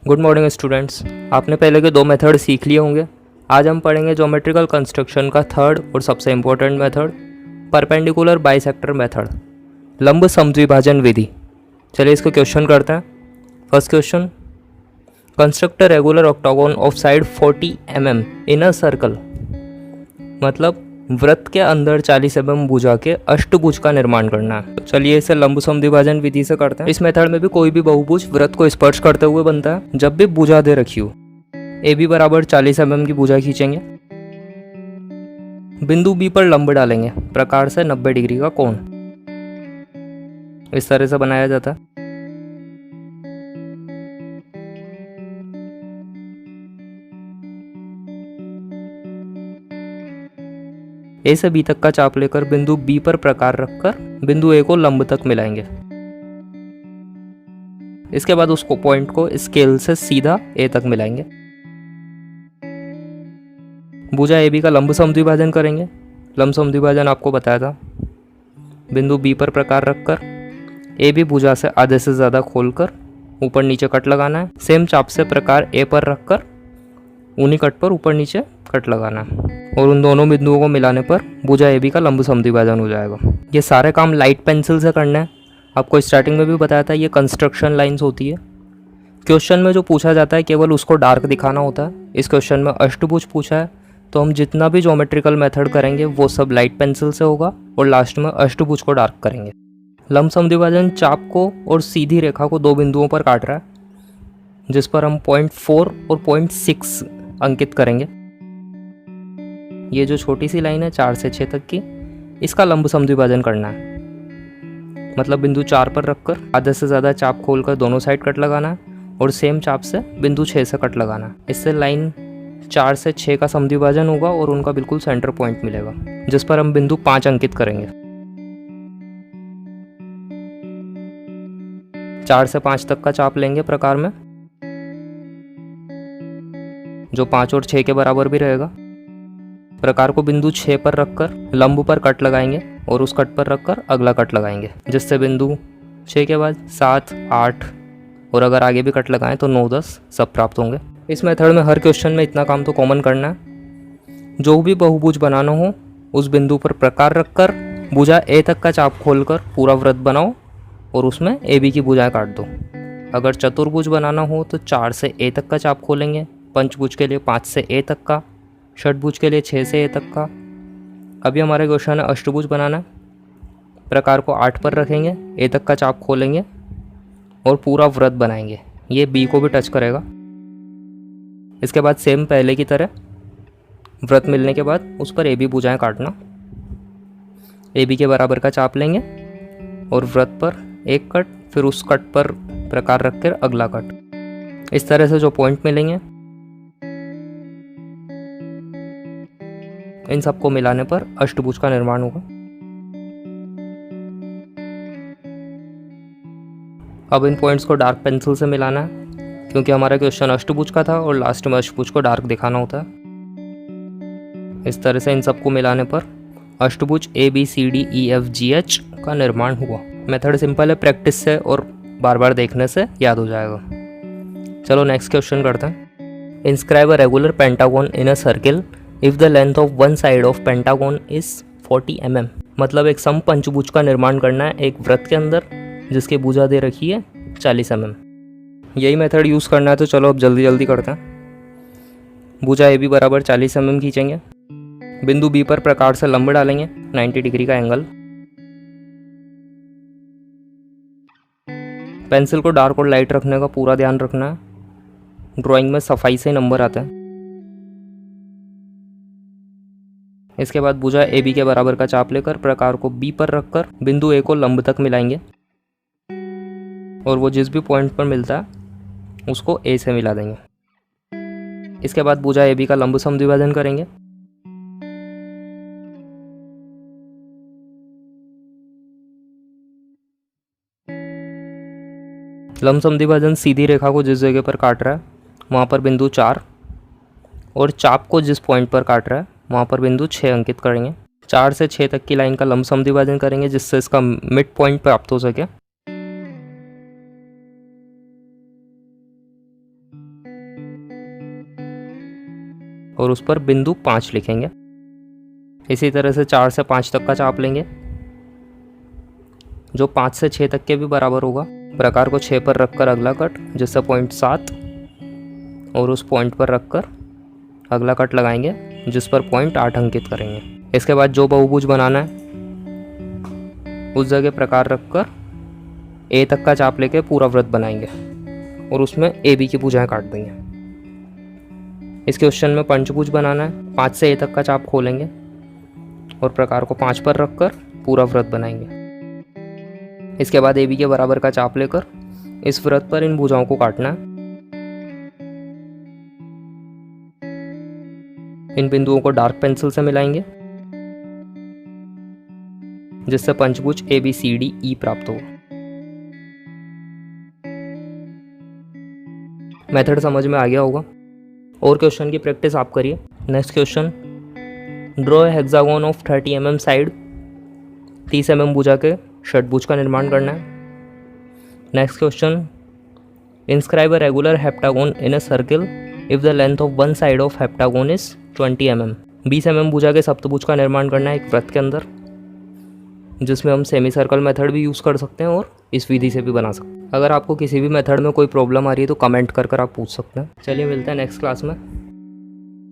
Good morning students. आपने पहले के दो मेथड सीख लिए होंगे। आज हम पढ़ेंगे ज्योमेट्रिकल कंस्ट्रक्शन का थर्ड और सबसे important method, perpendicular bisector method, लंब समद्विभाजन विधि। चलिए इसको क्वेश्चन करते हैं। First question, construct a regular octagon of side 40 mm in a circle. मतलब वृत्त के अंदर 40 mm भुजा के अष्टभुज का निर्माण करना है। तो चलिए इसे लंब समद्विभाजन विधि से करते हैं। इस मेथड में भी कोई भी बहुभुज वृत्त को स्पर्श करते हुए बनता है। जब भी भुजा दे रखी हो, ए बी बराबर 40 mm की भुजा खींचेंगे, बिंदु बी पर लंब डालेंगे, प्रकार से 90 डिग्री का कोण इस तरह से बनाया जाता है। ए से बी तक का चाप लेकर बिंदु बी पर प्रकार रखकर बिंदु ए को लंब तक मिलाएंगे। इसके बाद उसको पॉइंट को स्केल से सीधा ए तक मिलाएंगे। भुजा ए बी का लंब समद्विभाजन करेंगे। लंब समद्विभाजन आपको बताया था। बिंदु बी पर प्रकार रखकर ए बी भुजा से आधे से ज़्यादा खोलकर ऊपर नीचे कट लगाना है। सेम चाप से प्रकार ए पर रखकर उन्हीं कट पर ऊपर नीचे कट लगाना है और उन दोनों बिंदुओं को मिलाने पर भुजा ए बी का लंब समद्विभाजन हो जाएगा। ये सारे काम लाइट पेंसिल से करना है। आपको स्टार्टिंग में भी बताया था, ये कंस्ट्रक्शन लाइंस होती है। क्वेश्चन में जो पूछा जाता है केवल उसको डार्क दिखाना होता है। इस क्वेश्चन में अष्टभुज पूछा है, तो हम जितना भी ज्योमेट्रिकल मेथड करेंगे वो सब लाइट पेंसिल से होगा और लास्ट में अष्टभुज को डार्क करेंगे। लंब समद्विभाजन चाप को और सीधी रेखा को दो बिंदुओं पर काट रहा है, जिस पर हम 0.4 और 0.6 अंकित करेंगे। ये जो छोटी सी लाइन है 4 से 6 तक की, इसका लंब समद्विभाजन करना है। मतलब बिंदु 4 पर रखकर आधे से ज़्यादा चाप खोलकर दोनों साइड कट लगाना है और सेम चाप से बिंदु 6 से कट लगाना है। इससे लाइन 4 से 6 का समद्विभाजन होगा और उनका बिल्कुल सेंटर पॉइंट मिलेगा, जिस पर हम बिंदु 5 अंकित करेंगे। 4 से 5 तक का चाप लेंगे प्रकार में, जो 5 और 6 के बराबर भी रहेगा। प्रकार को बिंदु 6 पर रखकर लंब पर कट लगाएंगे और उस कट पर रखकर अगला कट लगाएंगे, जिससे बिंदु 6 के बाद 7, 8 और अगर आगे भी कट लगाएं तो 9, 10 सब प्राप्त होंगे। इस मेथड में हर क्वेश्चन में इतना काम तो कॉमन करना है। जो भी बहुभुज बनाना हो उस बिंदु पर प्रकार रखकर भुजा ए तक का चाप खोलकर पूरा वृत्त बनाओ और उसमें ए बी की भुजाएं काट दो। अगर चतुर्भुज बनाना हो तो 4 से ए तक का चाप खोलेंगे, पंचभुज के लिए 5 से ए तक का, षटभुज के लिए 6 से ए तक का। अभी हमारे क्वेश्चन है अष्टभुज बनाना। प्रकार को 8 पर रखेंगे, ए तक का चाप खोलेंगे और पूरा वृत्त बनाएंगे। ये बी को भी टच करेगा। इसके बाद सेम पहले की तरह वृत्त मिलने के बाद उस पर ए बी भुजाएं काटना। ए बी के बराबर का चाप लेंगे और वृत्त पर एक कट, फिर उस कट पर प्रकार रखकर अगला कट। इस तरह से जो पॉइंट मिलेंगे इन सबको मिलाने पर अष्टभुज का निर्माण होगा। अब इन पॉइंट्स को डार्क पेंसिल से मिलाना है, क्योंकि हमारा क्वेश्चन अष्टभुज का था और लास्ट में अष्टभुज को डार्क दिखाना होता है। इस तरह से इन सबको मिलाने पर अष्टभुज ABCDEFGH का निर्माण हुआ। मेथड सिंपल है, प्रैक्टिस से और बार बार देखने से याद हो जाएगा। चलो नेक्स्ट क्वेश्चन करते हैं। Inscribe a regular pentagon in a circle if the length of one side of pentagon is 40 mm। मतलब एक सम पंचभुज का निर्माण करना है एक वृत्त के अंदर जिसकी भुजा दे रखी है 40 mm। यही मेथड यूज़ करना है, तो चलो अब जल्दी जल्दी करते हैं। भुजा ए बी बराबर 40 mm खींचेंगे। बिंदु बी पर प्रकार से लंब डालेंगे 90 डिग्री का एंगल। पेंसिल को डार्क और लाइट रखने का पूरा ध्यान रखना है। ड्राइंग में सफाई से नंबर आते हैं। इसके बाद भुजा ए बी के बराबर का चाप लेकर प्रकार को बी पर रखकर बिंदु ए को लंब तक मिलाएंगे और वो जिस भी पॉइंट पर मिलता है उसको ए से मिला देंगे। इसके बाद भुजा ए बी का लंब समद्विभाजन करेंगे। लंब समद्विभाजन सीधी रेखा को जिस जगह पर काट रहा है वहाँ पर बिंदु 4 और चाप को जिस पॉइंट पर काट रहा है वहाँ पर बिंदु 6 अंकित करेंगे। 4 से 6 तक की लाइन का लंब समद्विभाजन करेंगे जिससे इसका मिड पॉइंट प्राप्त हो सके। और उस पर बिंदु 5 लिखेंगे। इसी तरह से 4 से 5 तक का चाप लेंगे जो 5 से 6 तक के भी बराबर होगा। प्रकार को 6 पर रखकर अगला कट, जिससे पॉइंट 7, और उस पॉइंट पर रखकर अगला कट लगाएंगे जिस पर पॉइंट 8 अंकित करेंगे। इसके बाद जो बहुभुज बनाना है उस जगह प्रकार रखकर ए तक का चाप लेके पूरा वृत्त बनाएंगे और उसमें ए बी की भुजाएं काट देंगे। इस क्वेश्चन में पंचभुज बनाना है। 5 से ए तक का चाप खोलेंगे और प्रकार को 5 पर रखकर पूरा वृत्त बनाएंगे। इसके बाद ए बी के बराबर का चाप लेकर इस वृत्त पर इन भुजाओं को काटना है। इन बिंदुओं को डार्क पेंसिल से मिलाएंगे जिससे पंचभुज A B C D E प्राप्त होगा। मेथड समझ में आ गया होगा। और क्वेश्चन की प्रैक्टिस आप करिए। Next question, draw a hexagon of 30 mm side. 30 mm भुजा के षटभुज का निर्माण करना है। Next question, inscribe a regular heptagon in a circle if the length of one side of heptagon is 20 mm। 20 mm भुजा के सप्तभुज का निर्माण करना है एक वृत्त के अंदर, जिसमें हम सेमी सर्कल मेथड भी यूज़ कर सकते हैं और इस विधि से भी बना सकते हैं। अगर आपको किसी भी मेथड में कोई प्रॉब्लम आ रही है तो कमेंट कर आप पूछ सकते हैं। चलिए मिलते हैं नेक्स्ट क्लास में।